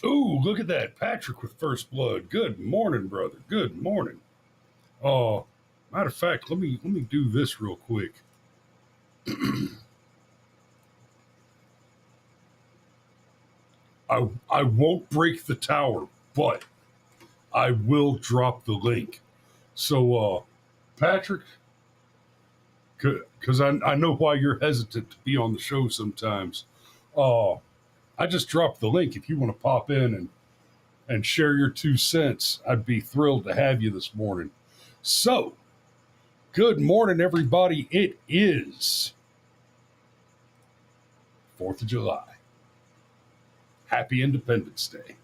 Ooh, look at that. Patrick with first blood. Good morning, brother. Good morning. Oh, matter of fact, let me do this real quick. I won't break the tower, but I will drop the link. So Patrick, because I know why you're hesitant to be on the show sometimes. Uh I just dropped the link. If you want to pop in and share your 2 cents, I'd be thrilled to have you this morning. So, good morning, everybody. It is 4th of July. Happy Independence Day.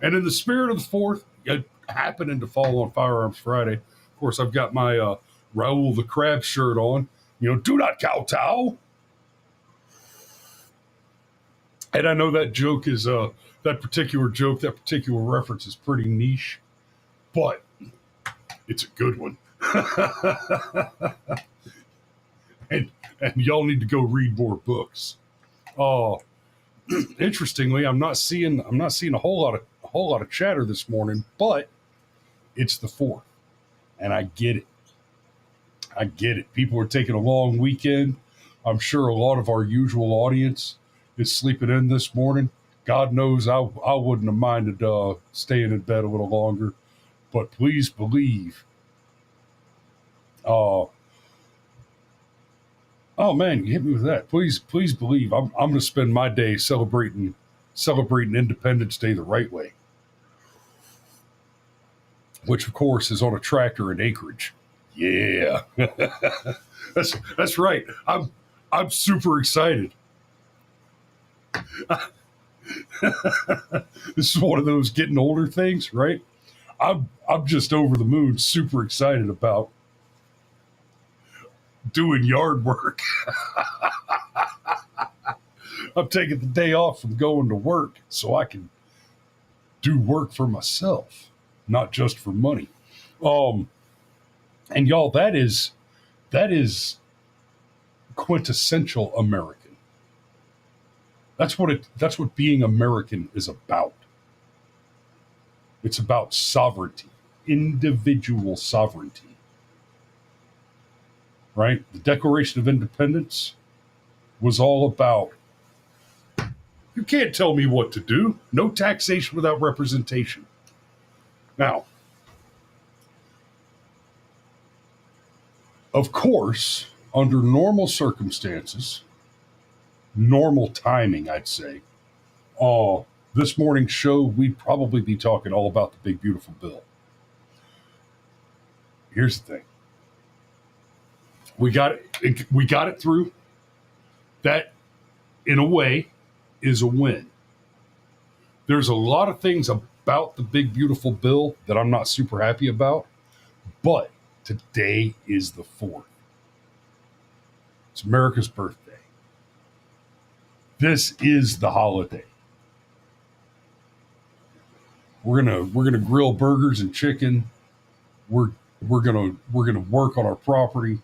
And in the spirit of the 4th, it happening to fall on Firearms Friday. Of course, I've got my Raoul the Crab shirt on. Do not kowtow. And I know that joke is, that particular reference is pretty niche, but it's a good one. and y'all need to go read more books. Interestingly, I'm not seeing a whole lot of chatter this morning, but it's the 4th, and I get it. People are taking a long weekend. I'm sure a lot of our usual audience is sleeping in this morning. God knows I wouldn't have minded staying in bed a little longer, but please believe. Oh man, you hit me with that. Please believe I'm going to spend my day celebrating Independence Day the right way, which of course is on a tractor in acreage. Yeah, that's right. I'm super excited. This is one of those getting older things, right? I'm just over the moon, super excited about doing yard work. I'm taking the day off from going to work so I can do work for myself, not just for money. And y'all, that is quintessential American. That's what being American is about. It's about sovereignty, individual sovereignty. Right? The Declaration of Independence was all about, you can't tell me what to do. No taxation without representation. Now, of course, under normal circumstances, normal timing, I'd say, this morning's show, we'd probably be talking all about the big, beautiful bill. Here's the thing. We got it through. That, in a way, is a win. There's a lot of things about the big, beautiful bill that I'm not super happy about, but today is the 4th. It's America's birthday. This is the holiday. We're gonna grill burgers and chicken. We're gonna work on our property.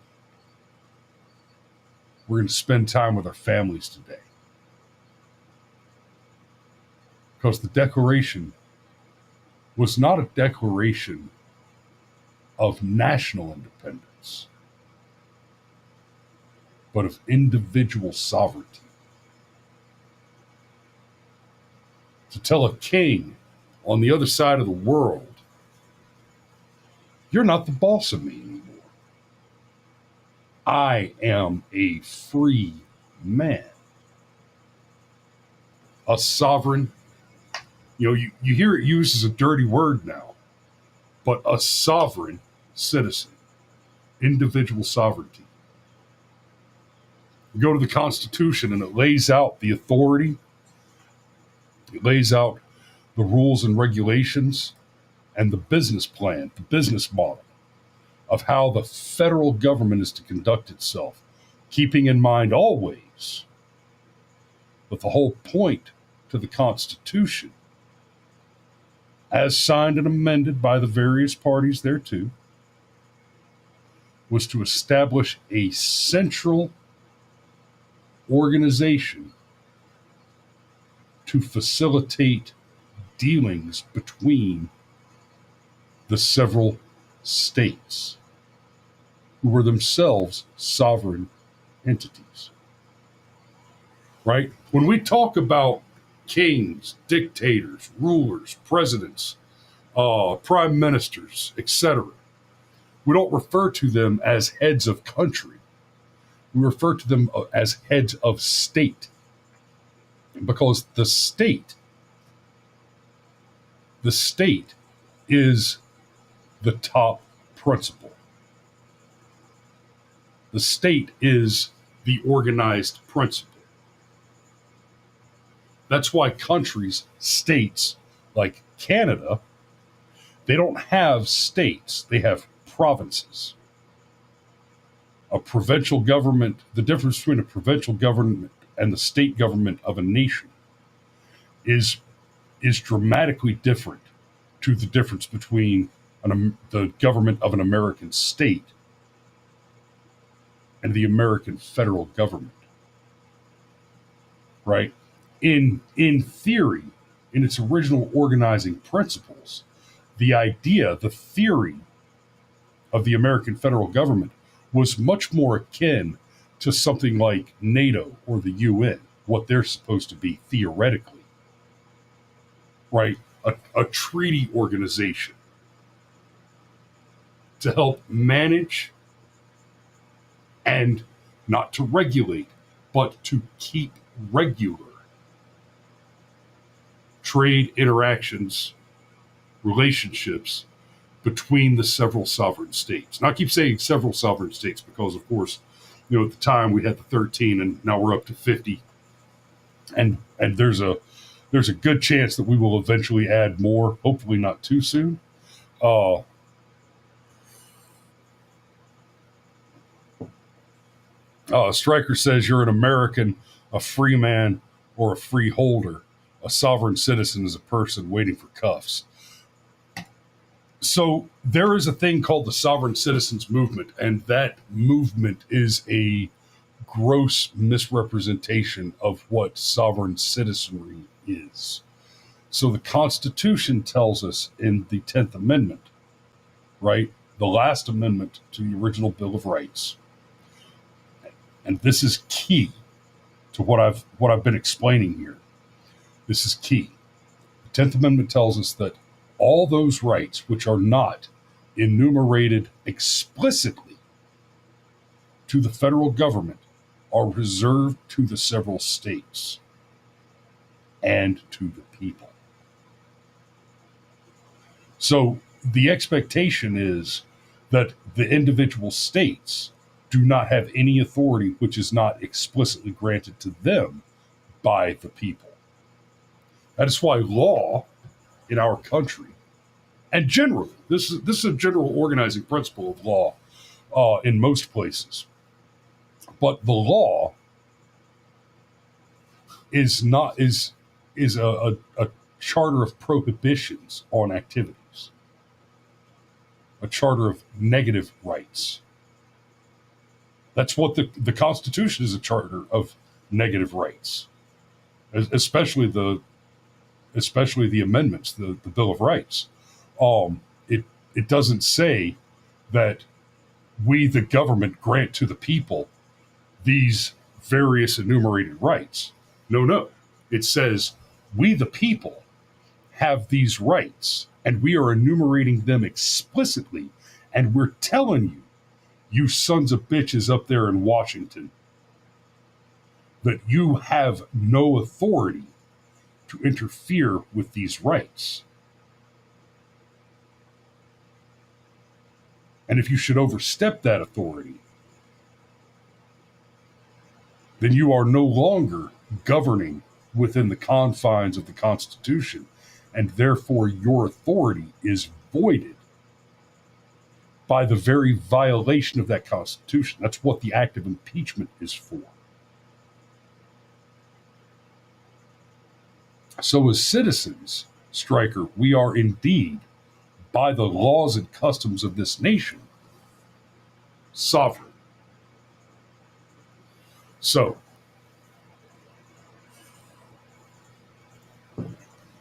We're gonna spend time with our families today. Because the Declaration was not a declaration of national independence, but of individual sovereignty. To tell a king on the other side of the world, you're not the boss of me anymore. I am a free man. A sovereign. You hear it used as a dirty word now, but a sovereign citizen, individual sovereignty. You go to the Constitution and it lays out the authority. It lays out the rules and regulations and the business plan, the business model of how the federal government is to conduct itself, keeping in mind always that the whole point to the Constitution, as signed and amended by the various parties thereto, was to establish a central organization to facilitate dealings between the several states who were themselves sovereign entities. Right? When we talk about kings, dictators, rulers, presidents, prime ministers, etc., we don't refer to them as heads of country. We refer to them as heads of state, because the state is the top principle. The state is the organized principle. That's why countries, states like Canada, they don't have states, they have provinces. A provincial government, the difference between a provincial government and the state government of a nation is dramatically different to the difference between the government of an American state and the American federal government. Right? In theory, in its original organizing principles, the idea, the theory of the American federal government was much more akin to something like NATO or the UN, what they're supposed to be theoretically. Right? A treaty organization to help manage and not to regulate, but to keep regular trade interactions, relationships between the several sovereign states. And I keep saying several sovereign states because, of course, at the time we had the 13, and now we're up to 50, and there's a good chance that we will eventually add more. Hopefully, not too soon. Stryker says you're an American, a free man, or a freeholder. A sovereign citizen is a person waiting for cuffs. So there is a thing called the sovereign citizens movement, and that movement is a gross misrepresentation of what sovereign citizenry is. So the Constitution tells us in the 10th Amendment, right, the last amendment to the original Bill of Rights, and this is key to what I've been explaining here. This is key. The 10th Amendment tells us that all those rights which are not enumerated explicitly to the federal government are reserved to the several states and to the people. So the expectation is that the individual states do not have any authority which is not explicitly granted to them by the people. That is why law in our country, and generally, this is a general organizing principle of law in most places, but the law is a charter of prohibitions on activities, a charter of negative rights. That's what the Constitution is, a charter of negative rights, especially the amendments, the Bill of Rights. It doesn't say that we, the government, grant to the people these various enumerated rights. No. It says we, the people, have these rights, and we are enumerating them explicitly, and we're telling you, you sons of bitches up there in Washington, that you have no authority to interfere with these rights. And if you should overstep that authority, then you are no longer governing within the confines of the Constitution, and therefore your authority is voided by the very violation of that Constitution. That's what the act of impeachment is for. So as citizens, Stryker, we are indeed, by the laws and customs of this nation, sovereign. So,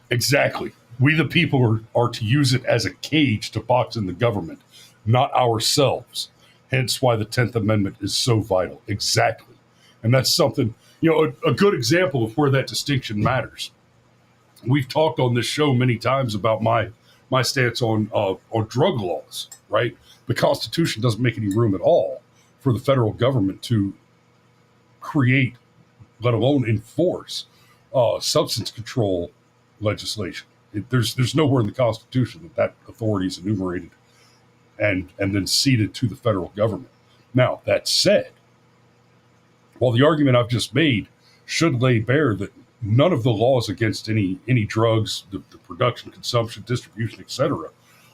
exactly. We, the people, are to use it as a cage to box in the government, not ourselves. Hence why the 10th Amendment is so vital. Exactly. And that's something, a good example of where that distinction matters. We've talked on this show many times about my stance on drug laws, right? The Constitution doesn't make any room at all for the federal government to create, let alone enforce, substance control legislation. There's nowhere in the Constitution that authority is enumerated and then ceded to the federal government. Now, that said, while the argument I've just made should lay bare that none of the laws against any drugs, the production, consumption, distribution, etc.,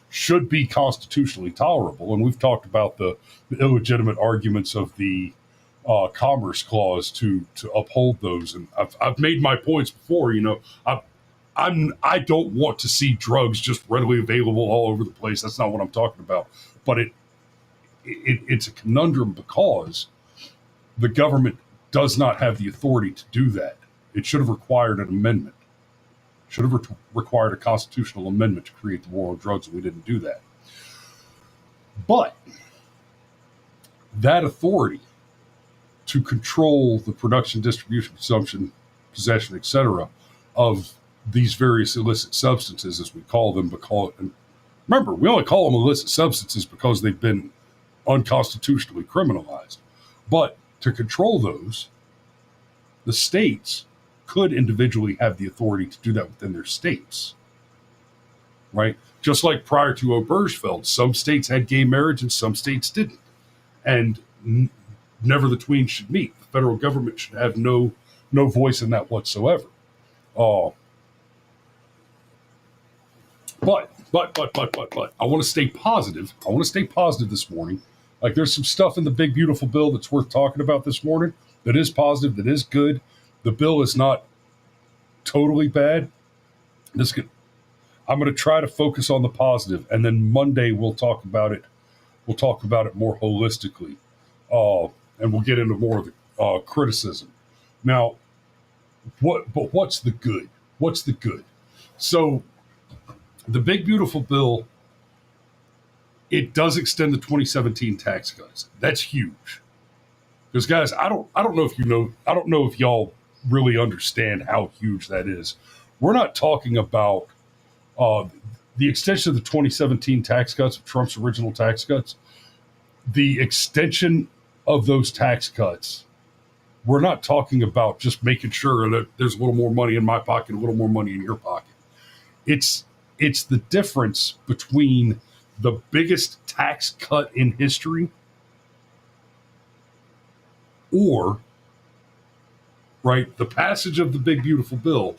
should be constitutionally tolerable. And we've talked about the illegitimate arguments of the Commerce Clause to uphold those. And I've made my points before. I don't want to see drugs just readily available all over the place. That's not what I'm talking about. But it's a conundrum because the government does not have the authority to do that. It should have required an amendment. Should have required a constitutional amendment to create the war on drugs, and we didn't do that. But that authority to control the production, distribution, consumption, possession, etc., of these various illicit substances, as we call them, and remember, we only call them illicit substances because they've been unconstitutionally criminalized. But to control those, the states could individually have the authority to do that within their states, right? Just like prior to Obergefell, some states had gay marriage and some states didn't. And never the twain should meet. The federal government should have no voice in that whatsoever. But I want to stay positive. I want to stay positive this morning. Like, there's some stuff in the big, beautiful bill that's worth talking about this morning that is positive, that is good. The bill is not totally bad. I'm going to try to focus on the positive, and then Monday we'll talk about it. We'll talk about it more holistically, and we'll get into more of the criticism. Now, what's the good? What's the good? So, the big, beautiful bill, it does extend the 2017 tax cuts. That's huge. Because, guys, I don't know if y'all really understand how huge that is. We're not talking about the extension of the 2017 tax cuts, of Trump's original tax cuts. The extension of those tax cuts, we're not talking about just making sure that there's a little more money in my pocket, a little more money in your pocket. It's the difference between the biggest tax cut in history or, right, the passage of the big, beautiful bill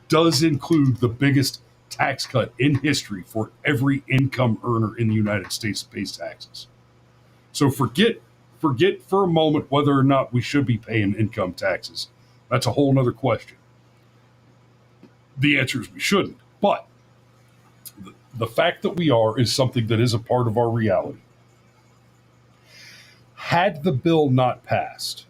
does include the biggest tax cut in history for every income earner in the United States that pays taxes. So forget for a moment whether or not we should be paying income taxes. That's a whole nother question. The answer is we shouldn't. But the fact that we are is something that is a part of our reality. Had the bill not passed,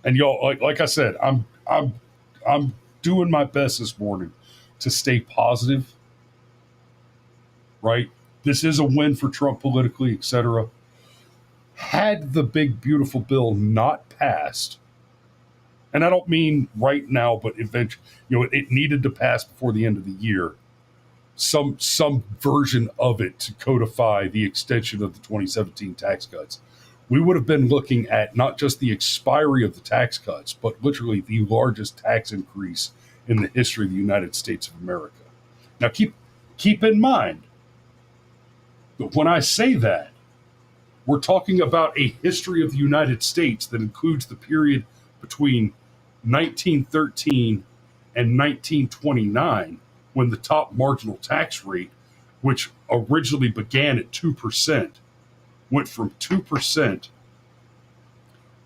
and y'all, like I said, I'm doing my best this morning to stay positive, right? This is a win for Trump politically, etc. Had the big, beautiful bill not passed, and I don't mean right now, but eventually, it needed to pass before the end of the year, some version of it to codify the extension of the 2017 tax cuts. We would have been looking at not just the expiry of the tax cuts, but literally the largest tax increase in the history of the United States of America. Now, keep in mind that when I say that, we're talking about a history of the United States that includes the period between 1913 and 1929, when the top marginal tax rate, which originally began at 2%, went from 2%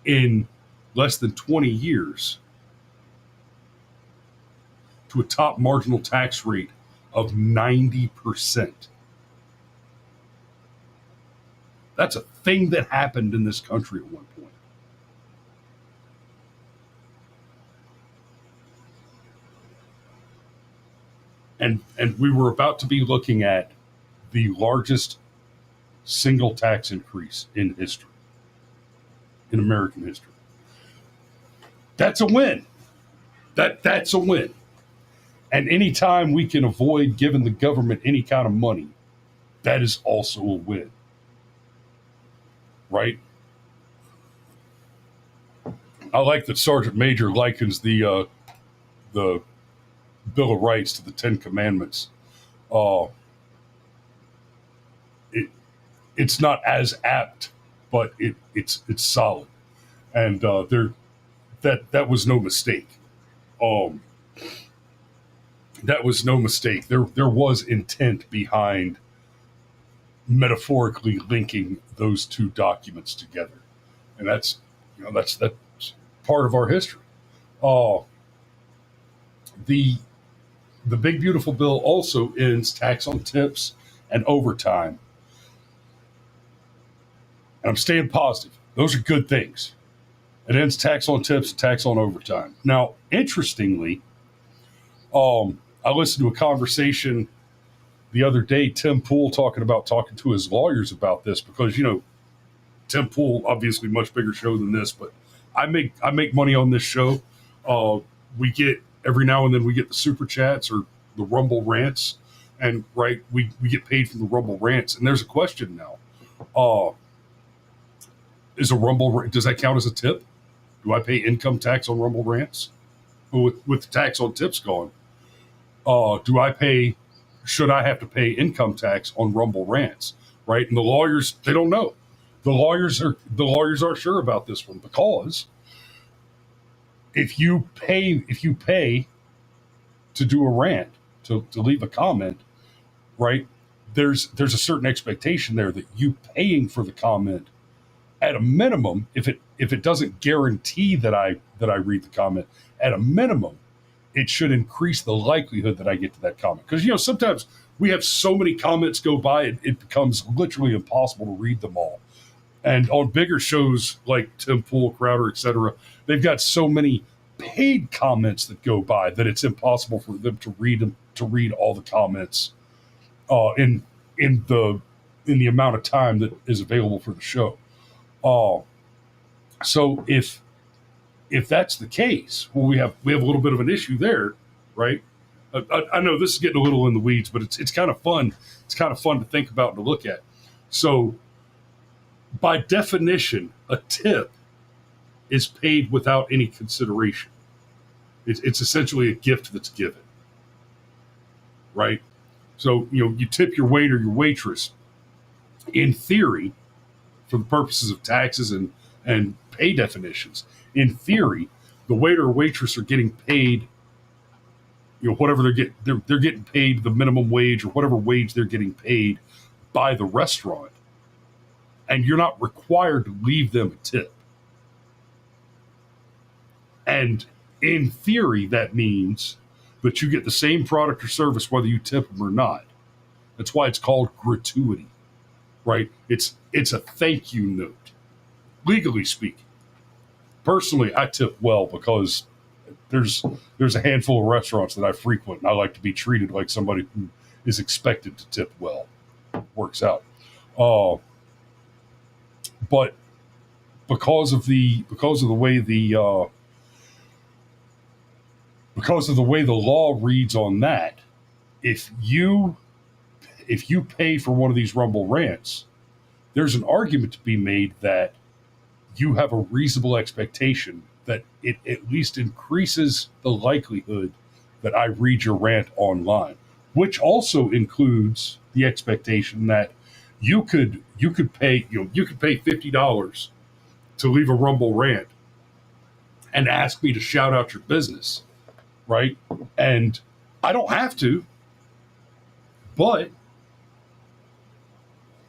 in less than 20 years to a top marginal tax rate of 90%. That's a thing that happened in this country at one point. And we were about to be looking at the largest single tax increase in history, in American history. That's a win. That's a win. And anytime we can avoid giving the government any kind of money, that is also a win. Right? I like that Sergeant Major likens the Bill of Rights to the Ten Commandments. It's not as apt, but it's solid, and that was no mistake. That was no mistake. There was intent behind metaphorically linking those two documents together, and that's part of our history. The big beautiful bill also ends tax on tips and overtime, and I'm staying positive. Those are good things. It ends tax on tips, tax on overtime. Now, interestingly, I listened to a conversation the other day, Tim Pool talking to his lawyers about this, because Tim Pool, obviously much bigger show than this, but I make money on this show. We get every now and then we get the super chats or the Rumble rants, and we get paid from the Rumble rants. And there's a question now: does that count as a tip? Do I pay income tax on Rumble rants? With the tax on tips gone, should I have to pay income tax on Rumble rants? Right? And the lawyers, they don't know. The lawyers aren't sure about this one, because if you pay to do a rant, to leave a comment, right? There's a certain expectation there that you paying for the comment, at a minimum, if it doesn't guarantee that I read the comment, at a minimum, it should increase the likelihood that I get to that comment. Because sometimes we have so many comments go by, it becomes literally impossible to read them all. And on bigger shows like Tim Pool, Crowder, etc., they've got so many paid comments that go by that it's impossible for them to read all the comments in the amount of time that is available for the show. So if that's the case, well, we have a little bit of an issue there, right? I know this is getting a little in the weeds, but it's kind of fun. It's kind of fun to think about and to look at. So, by definition, a tip is paid without any consideration. It's essentially a gift that's given, right? So, you tip your waiter, your waitress. In theory, for the purposes of taxes and pay definitions, in theory, the waiter or waitress are getting paid, whatever they're getting paid the minimum wage or whatever wage they're getting paid by the restaurant. And you're not required to leave them a tip. And in theory, that means that you get the same product or service whether you tip them or not. That's why it's called gratuity, right? It's a thank you note, legally speaking. Personally, I tip well because there's a handful of restaurants that I frequent, and I like to be treated like somebody who is expected to tip well. Works out. But because of the way the law reads on that, if you pay for one of these Rumble rants, there's an argument to be made that you have a reasonable expectation that it at least increases the likelihood that I read your rant online, which also includes the expectation that you could pay $50 to leave a Rumble rant and ask me to shout out your business, right? And I don't have to, but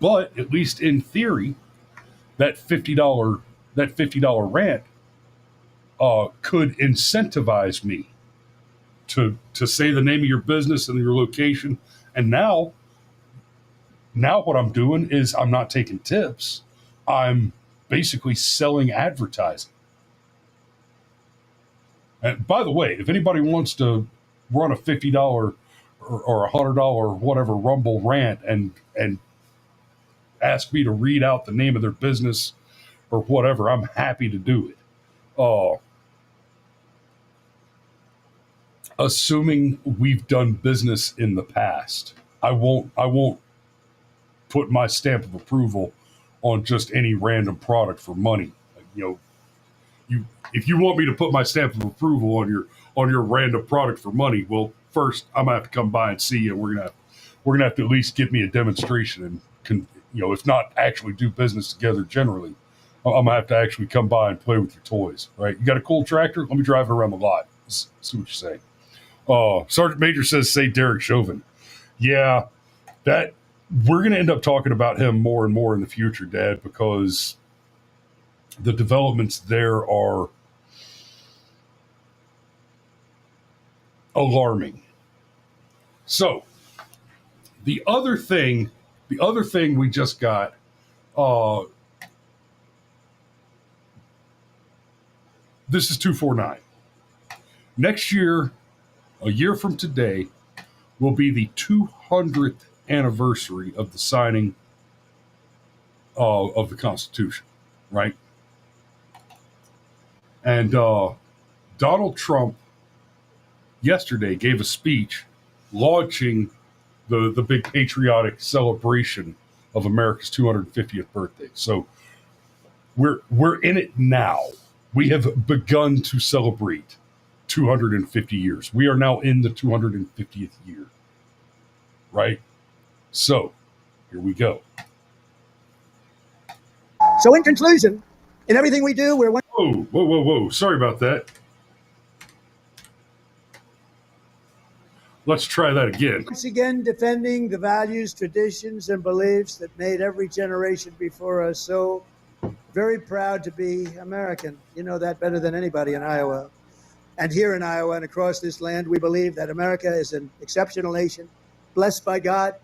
at least in theory, that $50 rant could incentivize me to say the name of your business and your location. And now what I'm doing is I'm not taking tips. I'm basically selling advertising. And by the way, if anybody wants to run a $50 or $100 whatever Rumble rant and ask me to read out the name of their business or whatever, I'm happy to do it. Assuming we've done business in the past, I won't put my stamp of approval on just any random product for money. If you want me to put my stamp of approval on your random product for money, well, first I'm gonna have to come by and see you. We're gonna have to at least give me a demonstration and if not actually do business together generally, I'm gonna have to actually come by and play with your toys, right? You got a cool tractor? Let me drive it around the lot. See what you say. Sergeant Major says, say Derek Chauvin. Yeah, that we're going to end up talking about him more and more in the future, Dad, because the developments there are alarming. So the other thing we just got, this is 249. Next year, a year from today, will be the 200th anniversary of the signing of the Constitution, right? And Donald Trump yesterday gave a speech launching the big patriotic celebration of America's 250th birthday. So we're in it now. We have begun to celebrate 250 years. We are now in the 250th year, right? So here we go. So in conclusion, in everything we do, we're... Whoa. Sorry about that. Let's try that again. Once again, defending the values, traditions, and beliefs that made every generation before us so very proud to be American. You know that better than anybody in Iowa. And here in Iowa and across this land, we believe that America is an exceptional nation, blessed by God.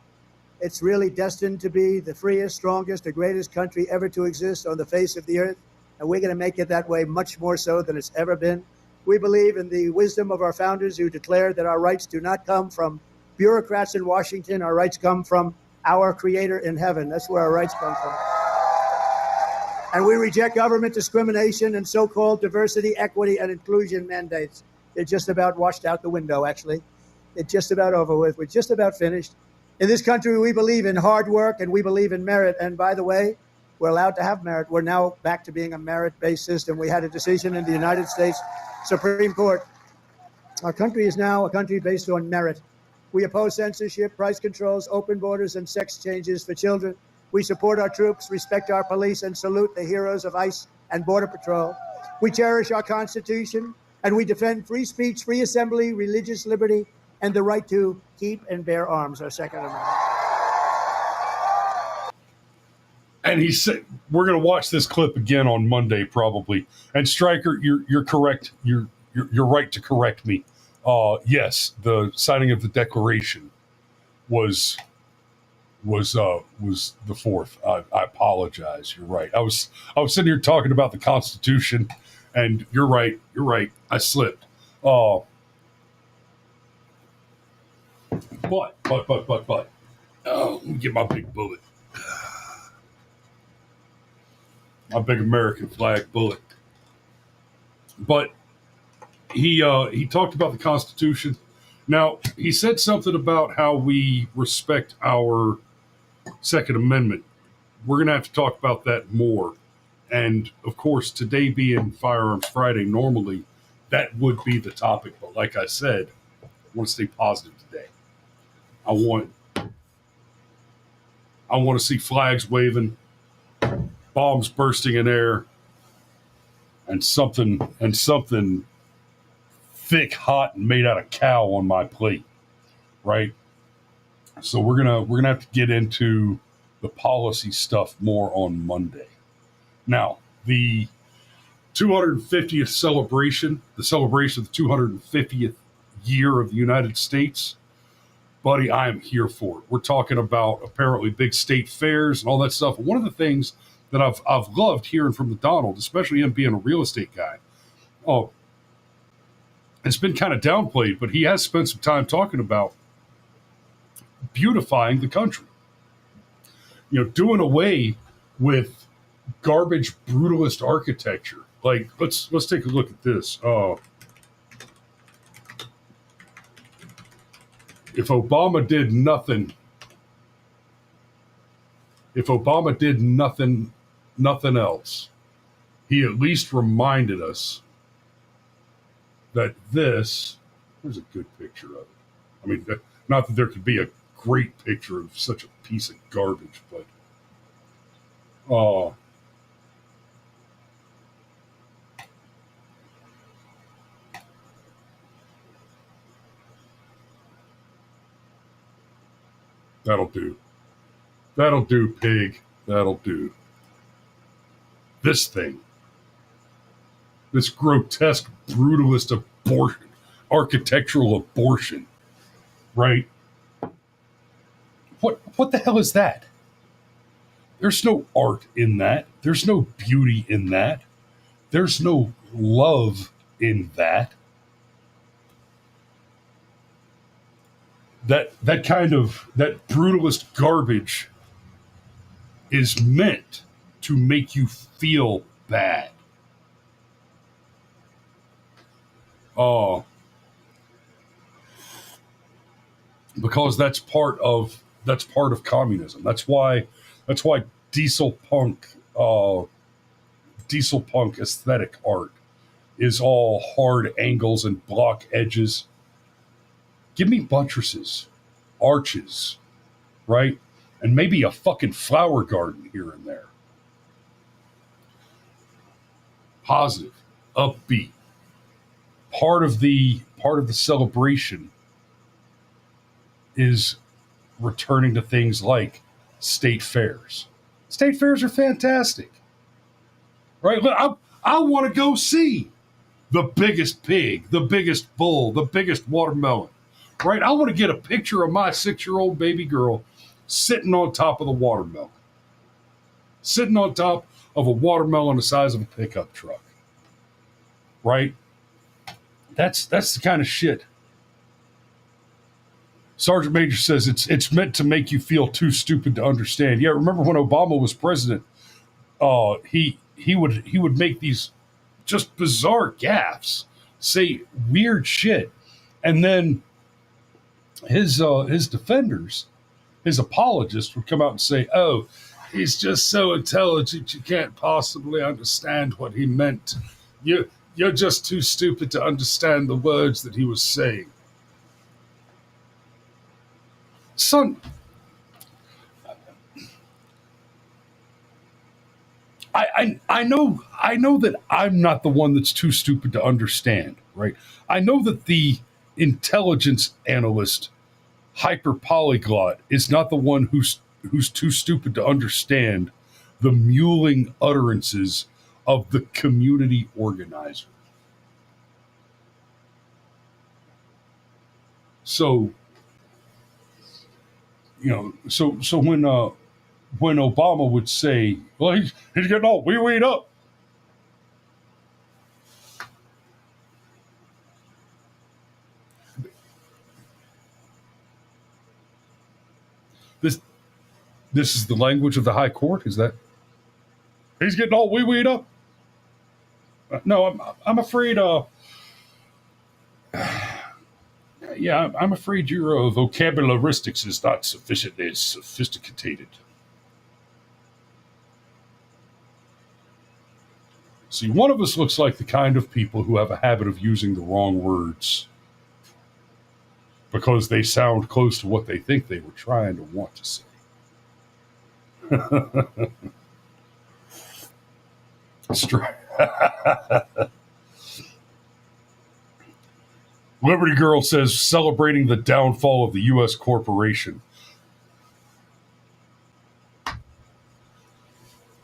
It's really destined to be the freest, strongest, the greatest country ever to exist on the face of the earth. And we're going to make it that way much more so than it's ever been. We believe in the wisdom of our founders who declared that our rights do not come from bureaucrats in Washington. Our rights come from our Creator in heaven. That's where our rights come from. And we reject government discrimination and so-called diversity, equity, and inclusion mandates. They're just about washed out the window, actually. It's just about over with. We're just about finished. In this country, we believe in hard work and we believe in merit. And by the way, we're allowed to have merit. We're now back to being a merit-based system. We had a decision in the United States Supreme Court. Our country is now a country based on merit. We oppose censorship, price controls, open borders, and sex changes for children. We support our troops, respect our police, and salute the heroes of ICE and Border Patrol. We cherish our Constitution, and we defend free speech, free assembly, religious liberty, and the right to keep and bear arms, our Second Amendment. And he said, we're going to watch this clip again on Monday, probably. And Stryker, you're correct. You're right to correct me. Yes, the signing of the Declaration was the 4th. I apologize. You're right. I was sitting here talking about the Constitution, and you're right. I slipped. But. Let me get my big bullet. My big American flag bullet. But he talked about the Constitution. Now, he said something about how we respect our Second Amendment. We're going to have to talk about that more. And, of course, today being Firearms Friday, normally that would be the topic. But like I said, I want to stay positive today. I want to see flags waving, bombs bursting in air, and something thick, hot, and made out of cow on my plate, right? So we're gonna have to get into the policy stuff more on Monday. Now, the 250th celebration, the celebration of the 250th year of the United States, buddy, I am here for it. We're talking about apparently big state fairs and all that stuff. One of the things that I've loved hearing from the Donald, especially him being a real estate guy, it's been kind of downplayed, but he has spent some time talking about beautifying the country. Doing away with garbage brutalist architecture. Like, let's take a look at this. If Obama did nothing else, he at least reminded us that there's a good picture of it. I mean, not that there could be a great picture of such a piece of garbage, but that'll do. That'll do, pig. That'll do. This thing. This grotesque, brutalist abortion, architectural abortion, right? What the hell is that? There's no art in that. There's no beauty in that. There's no love in that. That brutalist garbage is meant to make you feel bad. Because that's part of communism. That's why diesel punk aesthetic art is all hard angles and block edges. Give me buttresses, arches, right? And maybe a fucking flower garden here and there. Positive, upbeat. Part of the celebration is returning to things like state fairs. State fairs are fantastic, right? I want to go see the biggest pig, the biggest bull, the biggest watermelon, right? I want to get a picture of my 6-year-old baby girl sitting on top of the watermelon, sitting on top of a watermelon the size of a pickup truck, right? That's the kind of shit. Sergeant Major says it's meant to make you feel too stupid to understand. Yeah, remember when Obama was president? He would make these just bizarre gaffes, say weird shit, and then his defenders, his apologists would come out and say, "Oh, he's just so intelligent you can't possibly understand what he meant. You're just too stupid to understand the words that he was saying." Son, I know that I'm not the one that's too stupid to understand, right? I know that the intelligence analyst, hyper polyglot, is not the one who's too stupid to understand the mewling utterances of the community organizer. So, so when Obama would say, "Well, he's getting all wee-weed up," this is the language of the high court. Is that he's getting all wee-weed up? No, I'm afraid. Yeah, I'm afraid your vocabularistics is not sufficiently sophisticated. See, one of us looks like the kind of people who have a habit of using the wrong words because they sound close to what they think they were trying to want to say. Liberty Girl says, celebrating the downfall of the U.S. corporation.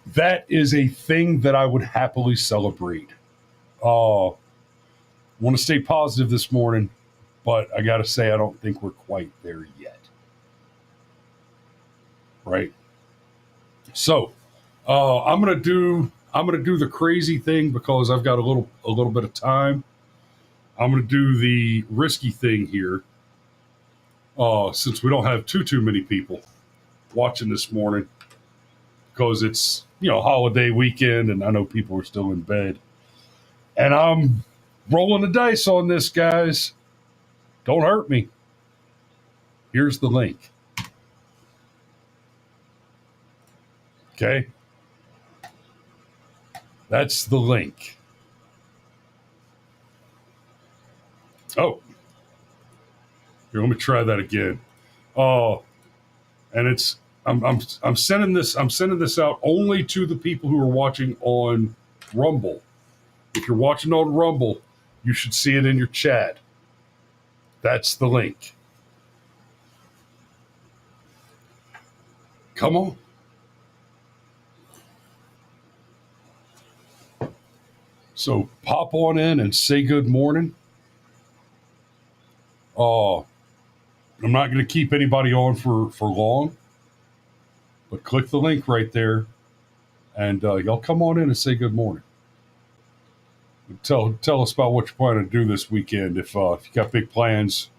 That is a thing that I would happily celebrate. Want to stay positive this morning, but I got to say, I don't think we're quite there yet. Right? So, I'm gonna do the crazy thing because I've got a little bit of time. I'm going to do the risky thing here. since we don't have too many people watching this morning because it's, holiday weekend and I know people are still in bed. And I'm rolling the dice on this, guys. Don't hurt me. Here's the link. Okay? That's the link. Oh. Here, let me try that again. And it's I'm sending this out only to the people who are watching on Rumble. If you're watching on Rumble, you should see it in your chat. That's the link. Come on. So pop on in and say good morning. I'm not going to keep anybody on for long, but click the link right there, and y'all come on in and say good morning. Tell us about what you're planning to do this weekend. If you got big plans,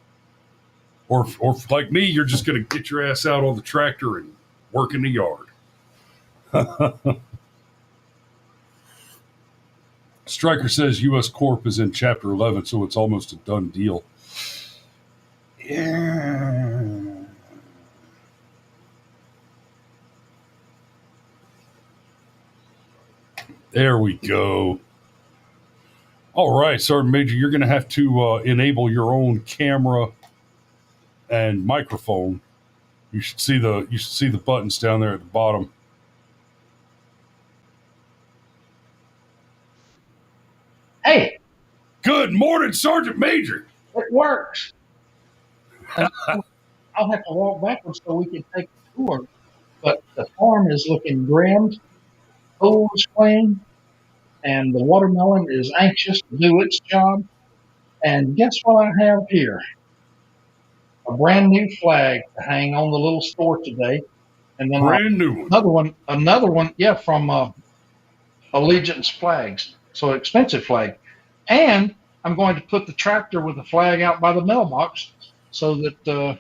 or like me, you're just going to get your ass out on the tractor and work in the yard. Stryker says U.S. Corp is in Chapter 11, so it's almost a done deal. Yeah. There we go. All right, Sergeant Major, you're going to have to enable your own camera and microphone. You should see the buttons down there at the bottom. Hey. Good morning, Sergeant Major. It works. I'll have to walk backwards so we can take a tour. But the farm is looking grim, cold spring, and the watermelon is anxious to do its job. And guess what I have here? A brand new flag to hang on the little store today. And then new one. Another one, from Allegiance Flags. So expensive flag. And I'm going to put the tractor with the flag out by the mailbox so that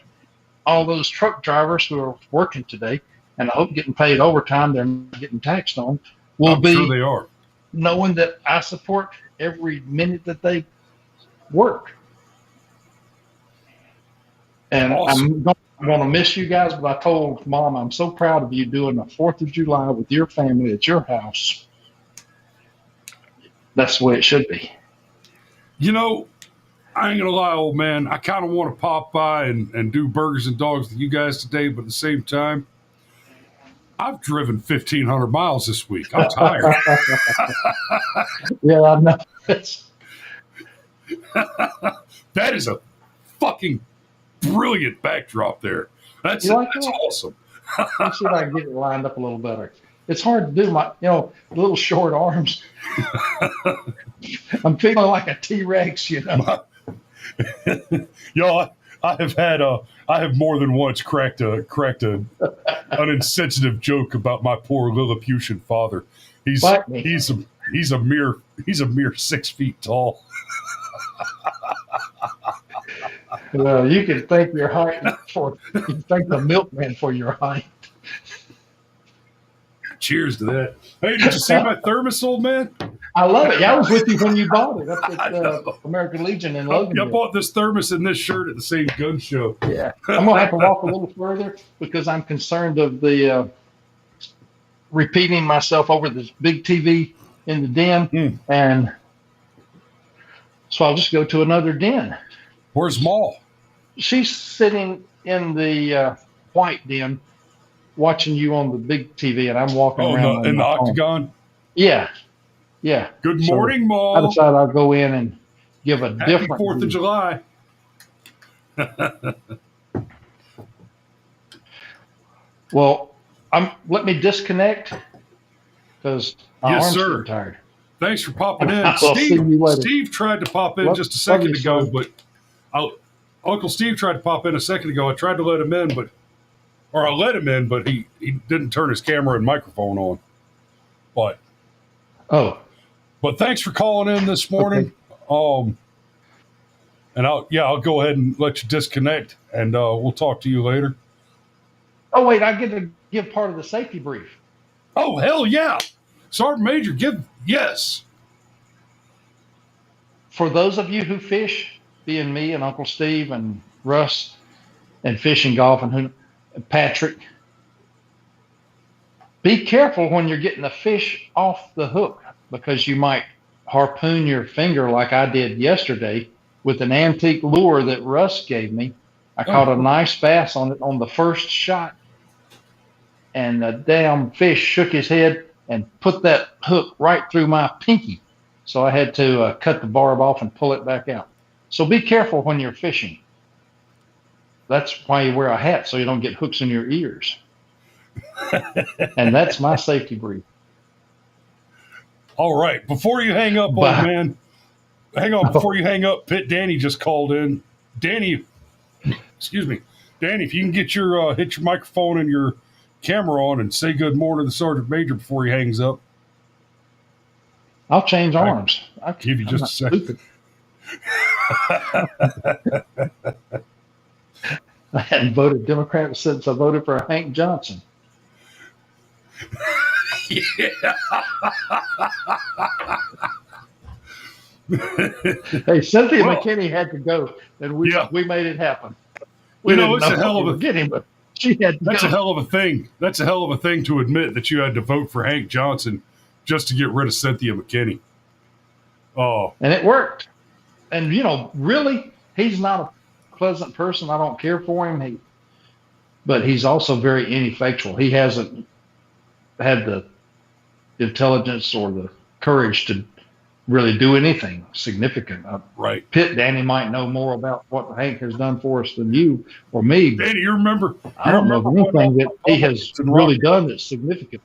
all those truck drivers who are working today, and I hope getting paid overtime, they're not getting taxed on, I'm sure they are, knowing that I support every minute that they work. And awesome. I'm going to miss you guys, but I told Mom I'm so proud of you doing the 4th of July with your family at your house. That's the way it should be. I ain't gonna lie, old man. I kind of want to pop by and do burgers and dogs with you guys today, but at the same time, I've driven 1,500 miles this week. I'm tired. Yeah, I know. That is a fucking brilliant backdrp there. That's awesome. Let me see if I can get it lined up a little better. It's hard to do my, little short arms. I'm feeling like a T-Rex, I have more than once cracked an insensitive joke about my poor Lilliputian father. He's a mere 6 feet tall. Well, you can thank your height you can thank the milkman for your height. Cheers to that. Hey, did you see my thermos, old man? I love it. Yeah, I was with you when you bought it up at American Legion in Logan. I bought this thermos and this shirt at the same gun show. Yeah. I'm going to have to walk a little further because I'm concerned of the repeating myself over this big TV in the den. And so I'll just go to another den. Where's Maul? She's sitting in the white den watching you on the big TV, and I'm walking around in the octagon. Yeah. Good morning, Maul. I decided I'll go in and give a Happy different 4th of July. Well, let me disconnect because my arm's getting tired. Thanks for popping in. Steve tried to pop in just a second ago, but Uncle Steve tried to pop in a second ago. I tried to let him in, I let him in, but he didn't turn his camera and microphone on. But thanks for calling in this morning. Okay. And I'll go ahead and let you disconnect, and we'll talk to you later. Oh, wait, I get to give part of the safety brief. Oh, hell yeah. Sergeant Major, yes. For those of you who fish, being me and Uncle Steve and Russ and fishing golf and Patrick, be careful when you're getting a fish off the hook, because you might harpoon your finger like I did yesterday with an antique lure that Russ gave me. I caught a nice bass on it on the first shot, and the damn fish shook his head and put that hook right through my pinky. So I had to cut the barb off and pull it back out. So be careful when you're fishing. That's why you wear a hat, so you don't get hooks in your ears. And that's my safety brief. All right. Before you hang up, old man, hang on. Before you hang up, Danny just called in. Danny, excuse me. Danny, if you can get your hit your microphone and your camera on and say good morning to the Sergeant Major before he hangs up. I'll change arms. I'll give you just a second. I hadn't voted Democrat since I voted for Hank Johnson. Yeah. Hey, Cynthia McKinney had to go, and we made it happen. We it's a hell of a getting, but she had to That's go. a hell of a thing. That's a hell of a thing to admit that you had to vote for Hank Johnson just to get rid of Cynthia McKinney. Oh, and it worked. And really, he's not a pleasant person. I don't care for him. But he's also very ineffectual. He hasn't had the intelligence or the courage to really do anything significant. Right. Danny might know more about what Hank has done for us than you or me. Danny, you remember? I don't know anything that he has really done that's significant.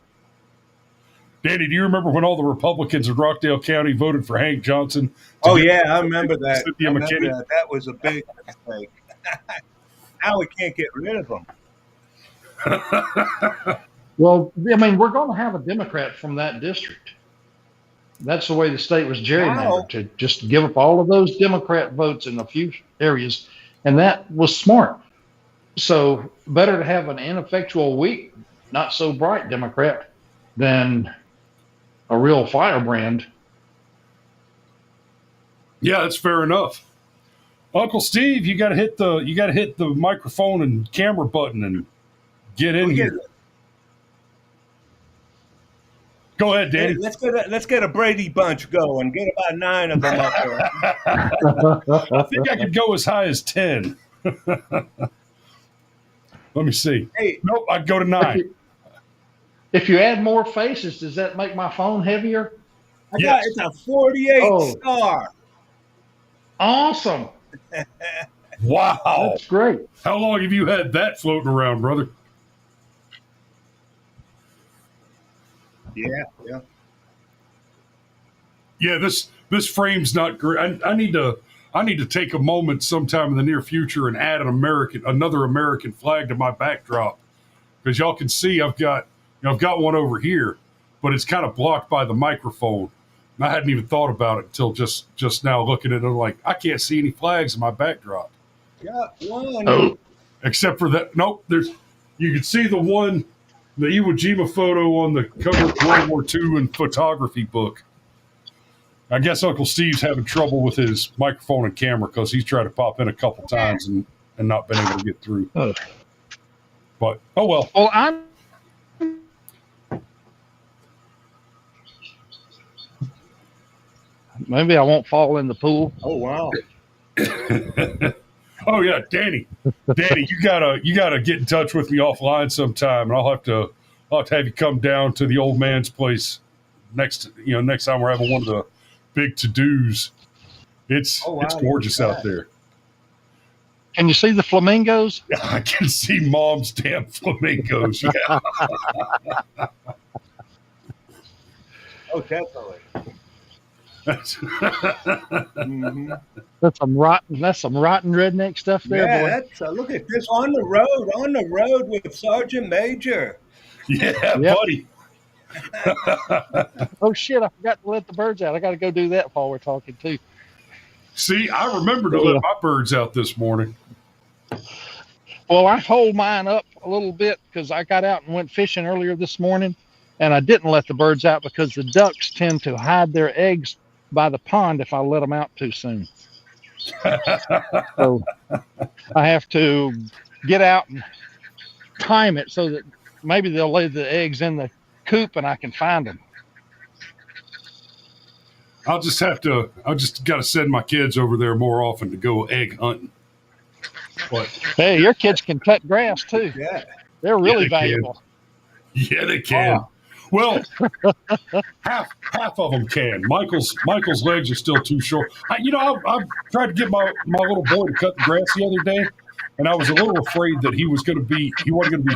Danny, do you remember when all the Republicans in Rockdale County voted for Hank Johnson? Oh, yeah, I remember that. Cynthia McKinney? That was a big mistake. Now we can't get rid of them. Well, I mean, we're going to have a Democrat from that district. That's the way the state was gerrymandered, to just give up all of those Democrat votes in a few areas. And that was smart. So better to have an ineffectual, weak, not so bright Democrat than a real firebrand. Yeah, that's fair enough. Uncle Steve, you got to hit the microphone and camera button and get in here. Go ahead, Danny. Hey, let's get a Brady bunch going. Get about 9 of them up there. I think I could go as high as 10. Let me see. Hey, nope, I'd go to 9. If you add more faces, does that make my phone heavier? It's a 48 star. Awesome. Wow. That's great. How long have you had that floating around, brother? Yeah. Yeah, this frame's not great. I need to take a moment sometime in the near future and add another American flag to my backdrop, because y'all can see I've got one over here, but it's kind of blocked by the microphone. And I hadn't even thought about it until just now looking at it. I'm like, I can't see any flags in my backdrop. Got one. Oh, except for that. Nope. You can see the Iwo Jima photo on the cover of World War II and photography book. I guess Uncle Steve's having trouble with his microphone and camera because he's tried to pop in a couple times and not been able to get through. But, oh well. Well, maybe I won't fall in the pool. Oh, wow. Oh yeah, Danny, you gotta get in touch with me offline sometime, and I'll have to have you come down to the old man's place next time we're having one of the big to-dos. It's gorgeous out there. Can you see the flamingos? I can see Mom's damn flamingos. Yeah. Oh, definitely. Mm-hmm. That's some rotten redneck stuff there. Yeah, boy. Look at this on the road with Sergeant Major. Yeah, yep. Buddy. Oh shit! I forgot to let the birds out. I got to go do that while we're talking too. See, I remember to let my birds out this morning. Well, I hold mine up a little bit because I got out and went fishing earlier this morning, and I didn't let the birds out because the ducks tend to hide their eggs by the pond if I let them out too soon. So I have to get out and time it so that maybe they'll lay the eggs in the coop and I can find them. I just got to send my kids over there more often to go egg hunting. But hey, your kids can cut grass too. Yeah. They're really valuable. Yeah, they can. Oh. Well, half of them can. Michael's legs are still too short. I tried to get my little boy to cut the grass the other day, and I was a little afraid that he wasn't going to be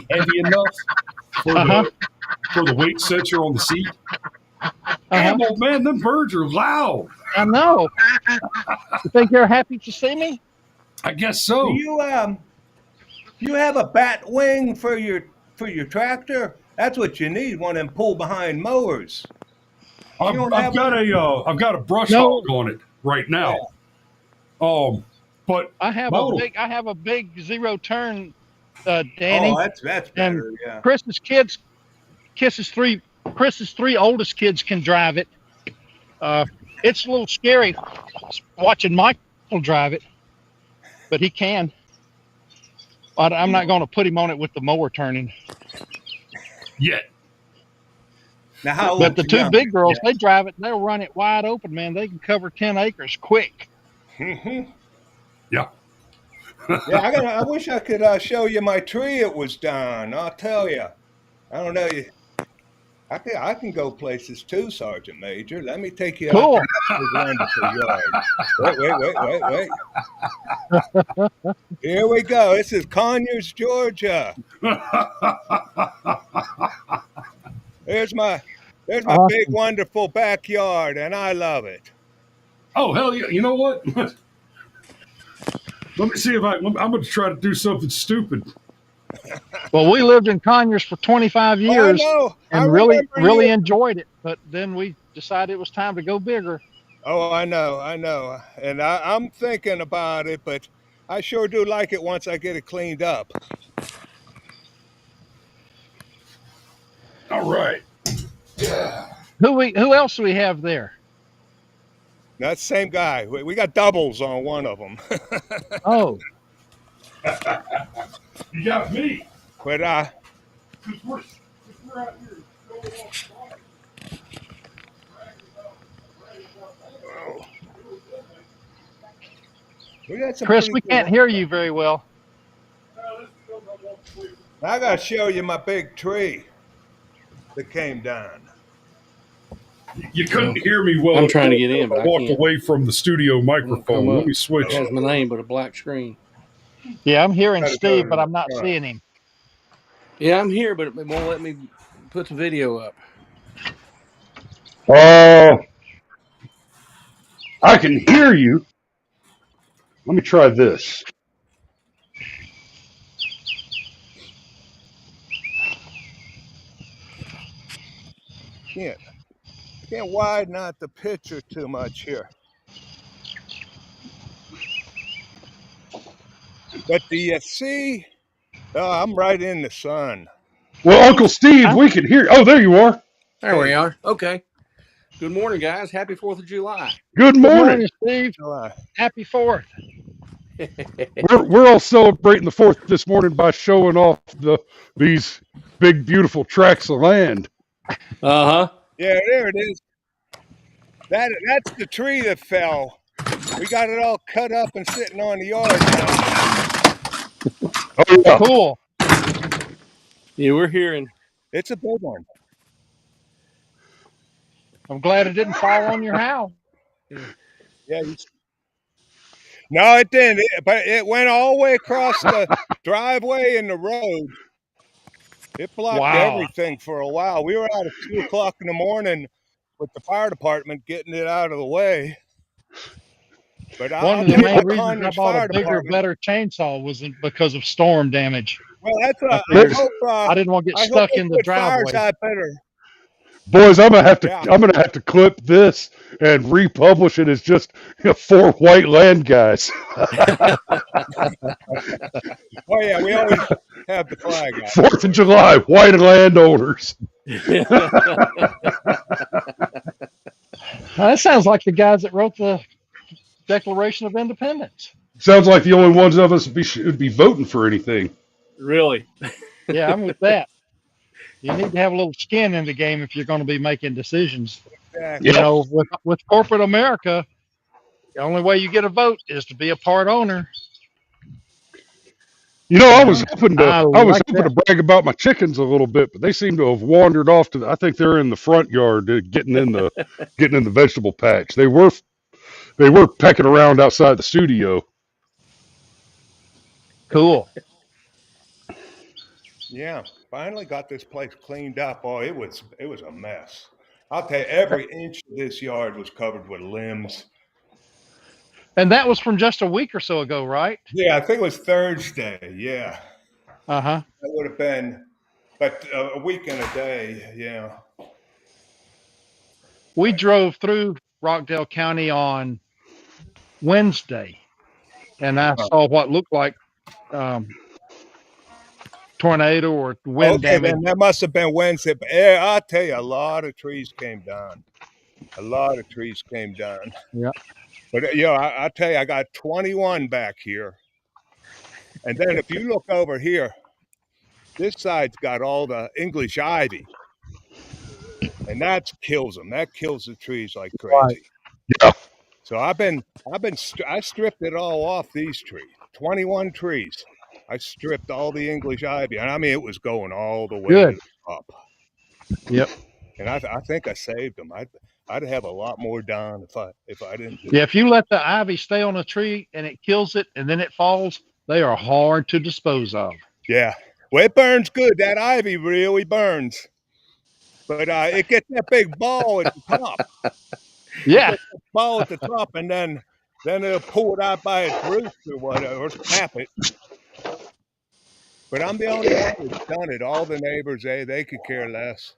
heavy enough for the weight sensor on the seat. Damn, old man, them birds are loud. I know. You think they're happy to see me? I guess so. Do you have a bat wing for your tractor? That's what you need. One of them pull behind mowers. I've got a brush hog on it right now. Yeah. But I have a big zero turn, Danny. Oh, that's better. And yeah. Chris's three oldest kids can drive it. It's a little scary watching Michael drive it, but he can. But I'm not going to put him on it with the mower turning. Yet. Now, but the two big girls, they drive it. They'll run it wide open, man. They can cover 10 acres quick. Mm-hmm. Yeah. Yeah, I wish I could show you my tree. It was down. I'll tell you. I don't know. I can go places too, Sergeant Major. Let me take you cool. out to the wonderful yard. Wait. Here we go. This is Conyers, Georgia. There's my awesome. big, wonderful backyard, and I love it. Oh, hell yeah. You know what? Let me see if I'm going to try to do something stupid. Well, we lived in Conyers for 25 years and really enjoyed it. But then we decided it was time to go bigger. Oh, I know. And I'm thinking about it, but I sure do like it once I get it cleaned up. All right. Yeah. Who else do we have there? That's the same guy. We got doubles on one of them. Oh. You got me. But we're out here. Chris, we can't hear you very well. I got to show you my big tree that came down. You couldn't hear me well. I'm trying to get in, but I walked away from the studio microphone. Let me switch. It has my name, but a black screen. Yeah, I'm hearing Steve, but I'm not seeing him. Yeah, I'm here, but it won't let me put the video up. I can hear you. Let me try this. Can't widen out the picture too much here. But do you see? I'm right in the sun. Well, Uncle Steve, we can hear. Oh, there you are. There we are. Okay. Good morning, guys. Happy 4th of July. Good morning, Steve. Happy 4th. We're all celebrating the 4th this morning by showing off these big, beautiful tracts of land. Uh-huh. Yeah, there it is. That's the tree that fell. We got it all cut up and sitting on the yard now. Oh, yeah. Cool. Yeah, we're hearing. It's a big one. I'm glad it didn't fall on your house. Yeah. No, it didn't. But it went all the way across the driveway and the road. It blocked everything for a while. We were out at 2 o'clock in the morning with the fire department getting it out of the way. But one of the main reasons I bought a bigger, better chainsaw was because of storm damage. Well, that's what I didn't want to get stuck in the driveway. Boys, I'm gonna have to clip this and republish it as just 4 white land guys. Oh yeah, we always have the flag out. 4th of July, white landowners. That sounds like the guys that wrote the Declaration of Independence. Sounds like the only ones of us should be voting for anything. Really? Yeah, I'm with that. You need to have a little skin in the game if you're going to be making decisions. Exactly. You know, with corporate America, the only way you get a vote is to be a part owner. You know, I was hoping like to brag about my chickens a little bit, but they seem to have wandered off to. I think they're in the front yard, getting in the vegetable patch. They were pecking around outside the studio. Cool. Yeah, finally got this place cleaned up. Oh, it was a mess. I'll tell you, every inch of this yard was covered with limbs. And that was from just a week or so ago, right? Yeah, I think it was Thursday. Yeah. Uh-huh. That would have been, but a week and a day. Yeah. We drove through Rockdale County on Wednesday, and I saw what looked like tornado or wind damage. Then that must have been Wednesday. But yeah, I'll tell you, a lot of trees came down. Yeah. But I'll tell you, I got 21 back here. And then if you look over here, this side's got all the English ivy. And that kills them. That kills the trees like crazy. Right. Yeah. So I stripped it all off these trees. 21 trees. I stripped all the English ivy. And I mean, it was going all the way up. Yep. And I think I saved them. I'd have a lot more down if I didn't do Yeah, if you let the ivy stay on a tree and it kills it and then it falls, they are hard to dispose of. Yeah. Well, it burns good. That ivy really burns. But it gets that big ball at the top. Yeah. Ball at the top, and then it'll pull it out by its roots or whatever, or tap it. But I'm the only one who's done it. All the neighbors, they could care less.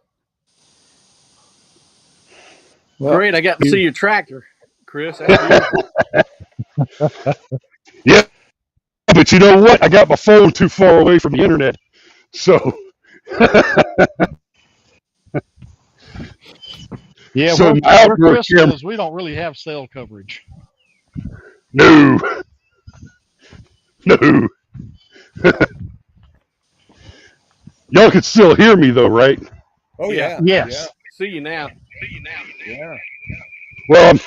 Well, great. I got to see your tractor, Chris. Yeah. But you know what? I got my phone too far away from the internet. So. Yeah, so where Chris is, we don't really have cell coverage. No. Y'all can still hear me though, right? Oh yeah. Yes. Yeah. See you now. Yeah. Well,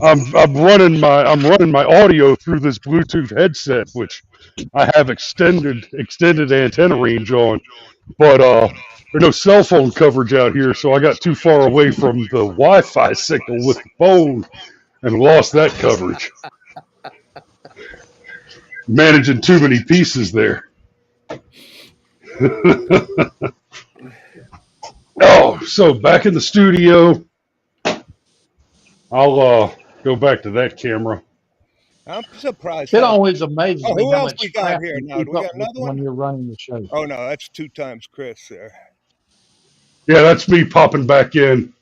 I'm running my audio through this Bluetooth headset, which I have extended antenna range on, but there's no cell phone coverage out here, so I got too far away from the Wi-Fi signal with the phone and lost that coverage. Managing too many pieces there. Oh, so back in the studio. I'll go back to that camera. I'm surprised. It always amazes me who how else much we got here now? Do we got another when one? you're running the show. Oh no, that's 2 times Chris there. Yeah, that's me popping back in.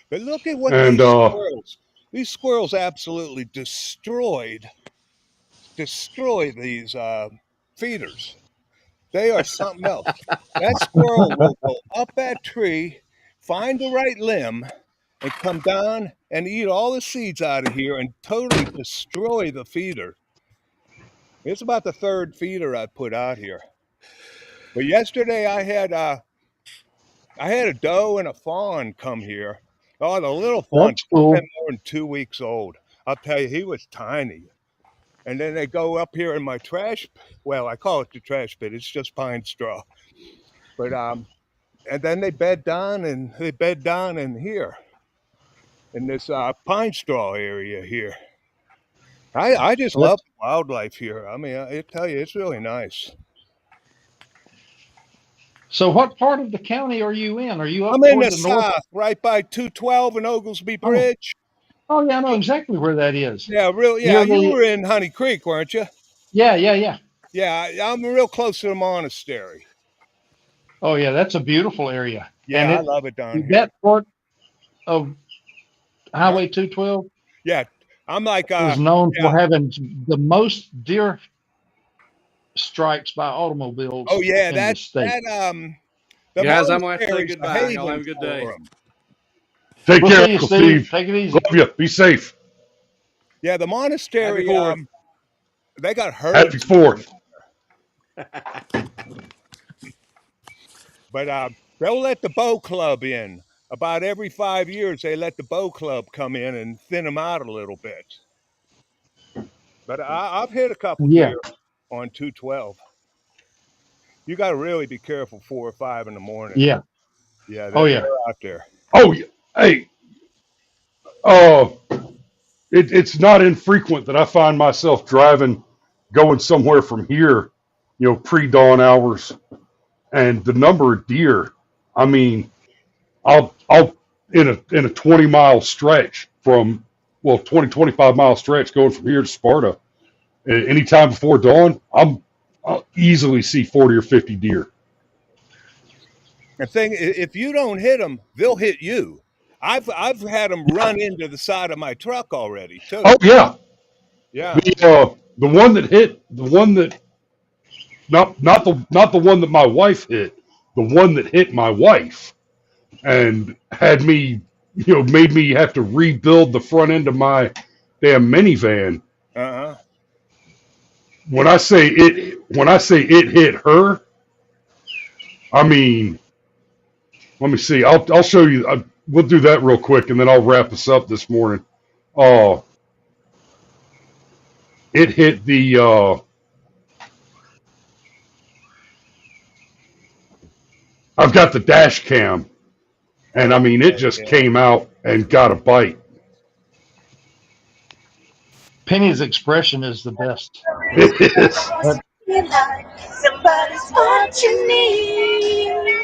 But look at what these squirrels absolutely destroyed these feeders. They are something else. That squirrel will go up that tree, find the right limb, and come down and eat all the seeds out of here and totally destroy the feeder. It's about the 3rd feeder I put out here. But yesterday I had a doe and a fawn come here. Oh, the little fawn cool. been more than 2 weeks old. I'll tell you, he was tiny. And then they go up here in my trash. Well, I call it the trash pit. It's just pine straw. But and then they bed down in here in this pine straw area here. I just love wildlife here. I mean, I tell you, it's really nice. So what part of the county are you in? Are you up I'm in the north? south, right by 212 and Oglesby Bridge. Oh, yeah, I know exactly where that is. Yeah, really. Yeah, you were in Honey Creek, weren't you? Yeah. Yeah, I'm real close to the monastery. Oh, yeah, that's a beautiful area. Yeah, I love it down here. That part of Highway 212 Yeah, I'm like, is known yeah. for having the most deer strikes by automobiles Oh yeah, in the state. the Guys, I'm gonna have to say monastery's a goodbye. Y'all have haven a good for day. 'em. Take We'll care, see you, Uncle Steve. Steve. Take it easy. Love you. Be safe. Yeah, the monastery. Happy 4th. They got herds. Happy 4th. But they'll let the bow club in. About every 5 years, they let the bow club come in and thin them out a little bit. But I've hit a couple Yeah. deer on 212. You got to really be careful 4 or 5 in the morning. Yeah. Yeah, Oh, yeah. they're out there. Oh, yeah. Hey, it's not infrequent that I find myself driving, going somewhere from here, pre-dawn hours, and the number of deer. I mean, I'll in a 20-mile stretch from 25-mile stretch going from here to Sparta. Anytime before dawn, I'll easily see 40 or 50 deer. The thing, if you don't hit them, they'll hit you. I've had them run into the side of my truck already too. Oh yeah, Yeah. the one that hit, the one that not the one that my wife hit, the one that hit my wife, and had me, made me have to rebuild the front end of my damn minivan. Uh-huh. When I say it hit her, I mean, let me see. I'll show you. We'll do that real quick, and then I'll wrap us up this morning. It hit the. I've got the dash cam, and I mean, it just came out and got a bite. Penny's expression is the best. It is. Somebody's watching me.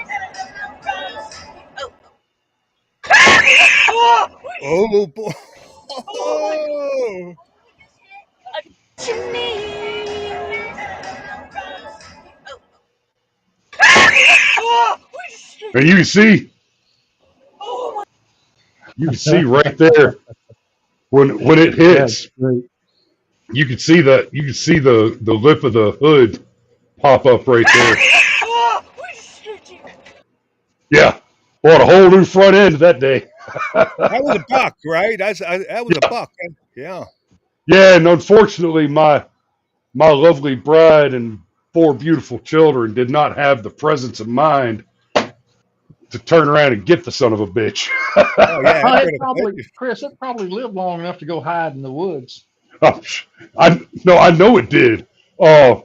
Oh boy. Oh. Watching me. And you can see right there when it hits. You can see the lip of the hood pop up right there. Yeah, bought a whole new front end that day. That was a buck, right? That was a buck. Yeah. Yeah, and unfortunately, my lovely bride and 4 beautiful children did not have the presence of mind to turn around and get the son of a bitch. Oh yeah. Chris, it probably lived long enough to go hide in the woods. I know it did. I'm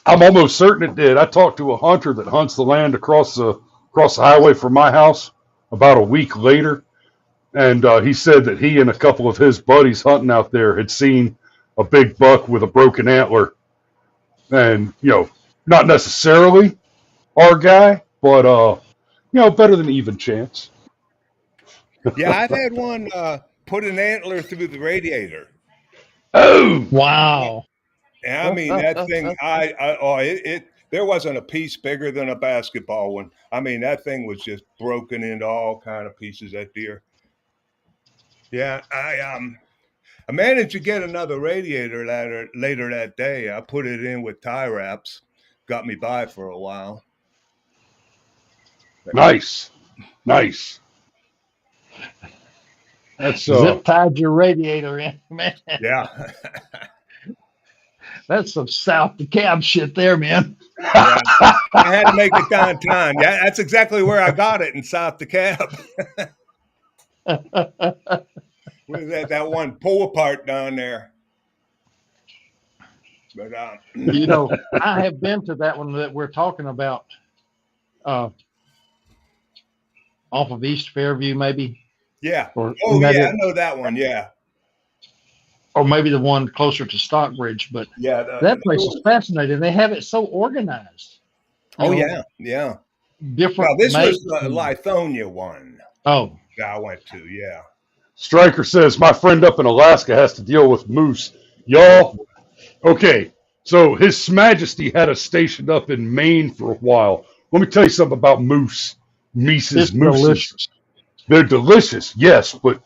almost certain it did. I talked to a hunter that hunts the land across the highway from my house about a week later, and he said that he and a couple of his buddies hunting out there had seen a big buck with a broken antler, and not necessarily our guy, but better than even chance. Yeah, I've had one put an antler through the radiator. Oh wow! I mean that thing. There wasn't a piece bigger than a basketball one. I mean that thing was just broken into all kind of pieces. That deer. Yeah, I managed to get another radiator later that day. I put it in with tie wraps. Got me by for a while. Nice. That's zip tied your radiator in, man. Yeah. That's some South DeKalb shit there, man. Yeah. I had to make it downtown. Yeah, that's exactly where I got it, in South DeKalb. With that one pull apart down there. But I have been to that one that we're talking about, off of East Fairview, maybe. Yeah. I know that one. Yeah. Or maybe the one closer to Stockbridge, but yeah, that place is fascinating. They have it so organized. Yeah. Different. Well, this was the Lithonia one. Oh, that I went to. Yeah. Stryker says my friend up in Alaska has to deal with moose. Y'all, okay. So His Majesty had us stationed up in Maine for a while. Let me tell you something about moose. Mooses. Delicious. They're delicious, yes, but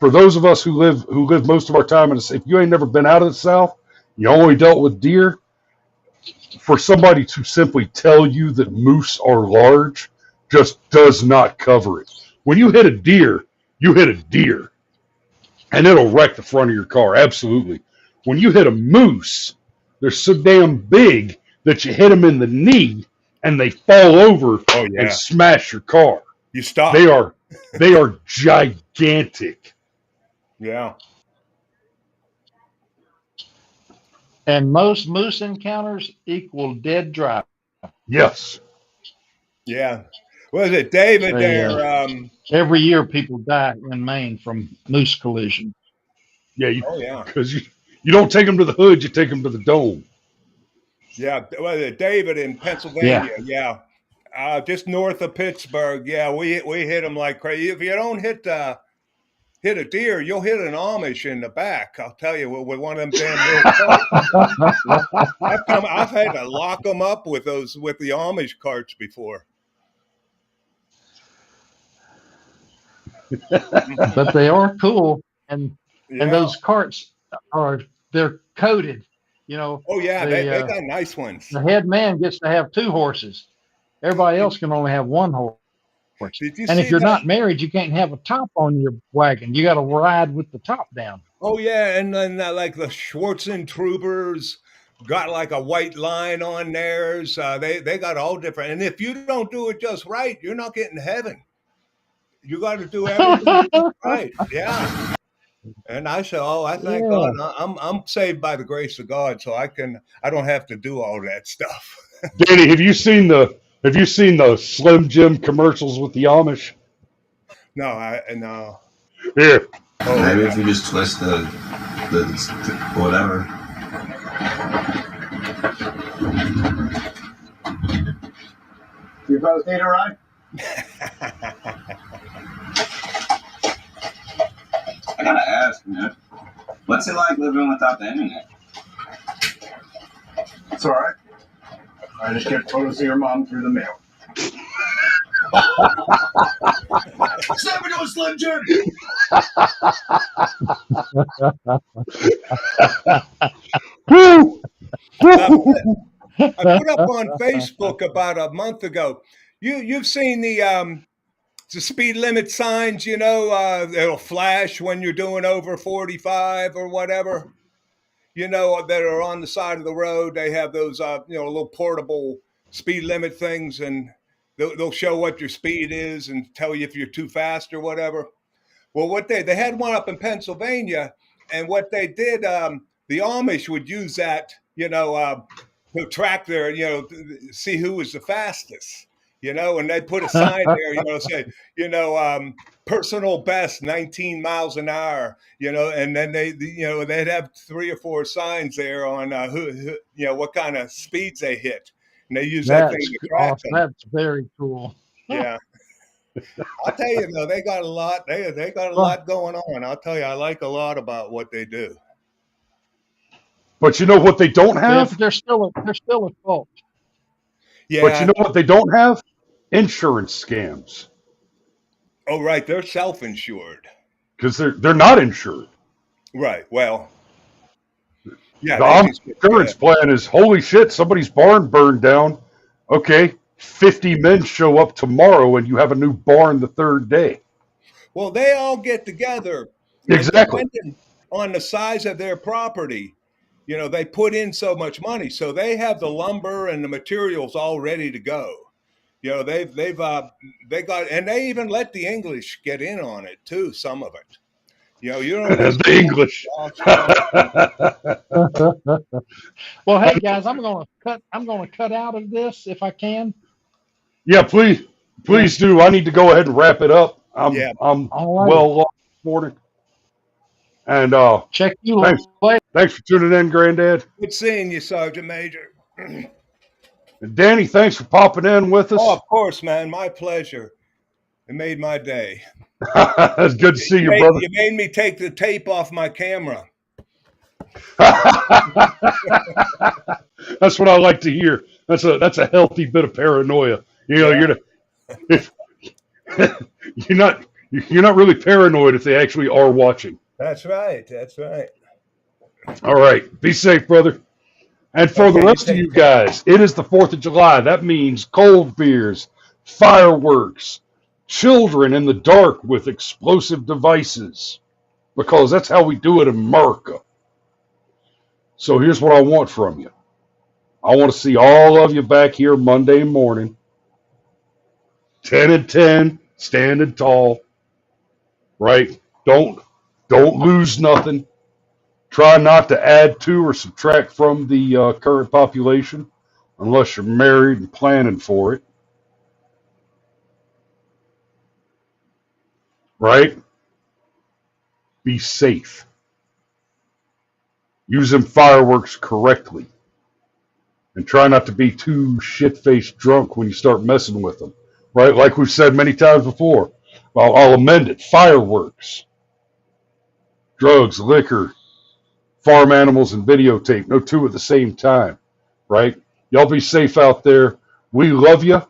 for those of us who live most of our time in the South, if you ain't never been out of the South, you only dealt with deer. For somebody to simply tell you that moose are large just does not cover it. When you hit a deer, you hit a deer, and it'll wreck the front of your car. Absolutely. When you hit a moose, they're so damn big that you hit them in the knee, and they fall over Oh yeah. and smash your car. You stop. They are gigantic. Yeah. And most moose encounters equal dead driving. Yes. Yeah. Was it David there? Every year people die in Maine from moose collision. Yeah. Oh yeah. Because you don't take them to the hood, you take them to the dome. Yeah. Was it David in Pennsylvania? Yeah. Just north of Pittsburgh. Yeah, we hit them like crazy. If you don't hit a deer, you'll hit an Amish in the back. I'll tell you, with one of them damn little carts. I've had to lock them up with the Amish carts before. But they are cool, and those carts they're coated. You know. Oh yeah, they got nice ones. The head man gets to have 2 horses. Everybody else can only have 1 horse. And if you're not married, you can't have a top on your wagon. You got to ride with the top down. Oh yeah, and then like the Schwarzentroopers got like a white line on theirs. They got all different. And if you don't do it just right, you're not getting to heaven. You got to do everything just right. Yeah. And I said, "Oh, I thank God, I'm saved by the grace of God, so I don't have to do all that stuff." Danny, have you seen the Slim Jim commercials with the Amish? No. Here. Oh, maybe if you just twist the whatever. You both need a ride? I gotta ask, man. What's it like living without the internet? It's all right. I just get photos of your mom through the mail. Stop it, Slim Jim! I put up on Facebook about a month ago. You've seen the speed limit signs, it'll flash when you're doing over 45 or whatever, that are on the side of the road. They have those, little portable speed limit things, and they'll show what your speed is and tell you if you're too fast or whatever. Well, they had one up in Pennsylvania, and what they did, the Amish would use that, to track their, see who was the fastest. And they put a sign there, say, personal best 19 miles an hour, and then they'd have 3 or 4 signs there on who what kind of speeds they hit. And they use that thing to track them. That's very cool. Yeah. I'll tell you though, they got a lot, they got a lot going on. I'll tell you, I like a lot about what they do. But you know what they don't have? They're still a cult. Yeah. But you know what they don't have? Insurance scams. Oh, right. They're self-insured. Because they're not insured. Right. Well, yeah. The insurance plan is, holy shit, somebody's barn burned down. Okay, 50 men show up tomorrow and you have a new barn the 3rd day. Well, they all get together. Exactly. Depending on the size of their property, they put in so much money. So they have the lumber and the materials all ready to go. They got, and they even let the English get in on it too. Some of it, you don't the English. Well, hey guys, I'm gonna cut out of this if I can. Yeah, please do. I need to go ahead and wrap it up. I'm well lost this morning. And check you later. Thanks for tuning in, Granddad. Good seeing you, Sergeant Major. And Danny, thanks for popping in with us. Oh, of course, man. My pleasure. It made my day. It's good to see you, brother. You made me take the tape off my camera. That's what I like to hear. That's a healthy bit of paranoia. You're You're not really paranoid if they actually are watching. That's right. That's right. All right. Be safe, brother. And for Okay, the you rest of take you care. guys, it is the 4th of July. That means cold beers, fireworks, children in the dark with explosive devices, because that's how we do it in America. So here's what I want from you. I want to see all of you back here Monday morning, 10 and 10, standing tall, right? Don't lose nothing. Try not to add to or subtract from the current population unless you're married and planning for it, right? Be safe. Use them fireworks correctly. And try not to be too shit-faced drunk when you start messing with them, right? Like we've said many times before. I'll amend it. Fireworks, drugs, liquor, farm animals, and videotape. No two at the same time, right? Y'all be safe out there. We love you.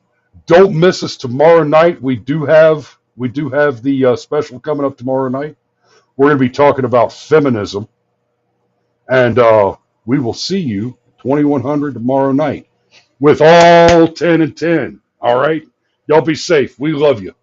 Don't miss us tomorrow night. We do have the special coming up tomorrow night. We're going to be talking about feminism, and we will see you 2100 tomorrow night with all 10 and 10. All right, y'all be safe. We love you.